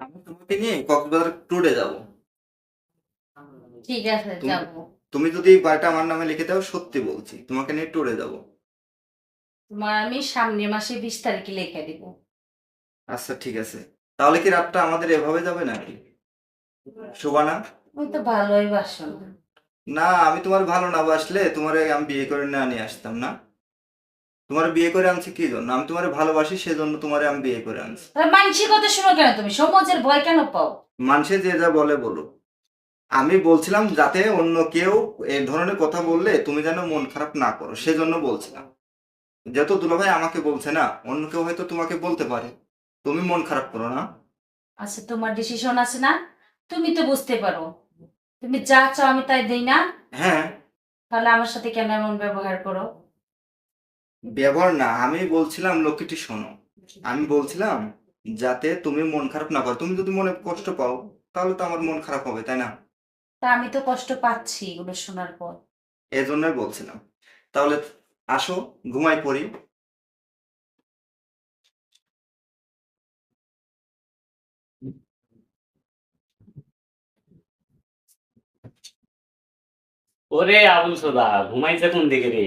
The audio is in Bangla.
আমি তোমাকে নিয়ে কক্সবাজার ট্যুরে যাব। ঠিক আছে, তুমি যাবো। তুমি যদি এই বাড়িটা আমার নামে লিখে দাও, সত্যি বলছি তোমাকে নিয়ে ট্যুরে যাব। তোমার আমি সামনের মাসে 20 তারিখে লিখে দিব। আচ্ছা ঠিক আছে। তাহলে কি রাতটা আমাদের এভাবে যাবে নাকি, শোবানা? তুমি তো ভালোই বাসো না। না, আমি তোমার ভালো না বাসলে তোমারে আমি বিয়ে করে না নিয়ে আসতাম না। তোমার বিয়ে করে আনছি কি জন্য? আমি তোমারে ভালোবাসি, সেজন্য তোমারে আমি বিয়ে করে আনছি। তাহলে মানসির কথা শুনো কেন? তুমি সমাজের ভয় কেন পাও? মানুষে যে যা বলে বলো, আমি বলছিলাম যাতে অন্য কেউ এই ধরনের কথা বললে তুমি যেন মন খারাপ না করো, সেজন্য বলছিলাম। যেহেতু দুলাভাই আমাকে বলছে না, অন্য কেউ হয়তো তোমাকে বলতে পারে, তুমি মন খারাপ করো না। আচ্ছা, তোমার ডিসিশন আছে না? তুমি তো বুঝতে পারো। তুমি যা চাও আমি তাই দেই না? হ্যাঁ। তাহলে আমার সাথে কেন এমন ব্যবহার করো? ব্যবহার না, আমি বলছিলাম লক্ষ্মীটি শোনো, আমি বলছিলাম যাতে তুমি মন খারাপ না করো। তুমি যদি মনে কষ্ট পাও, তাহলে তো আমার মন খারাপ হবে, তাই না? তা আমি তো কষ্ট পাচ্ছি এগুলো শোনার পর। এজন্যই বলছিলাম। তাহলে আসো, ঘুমাই পড়ি। ওরে আবুল সোদা, ঘুমাইছে কোন দিকে রে?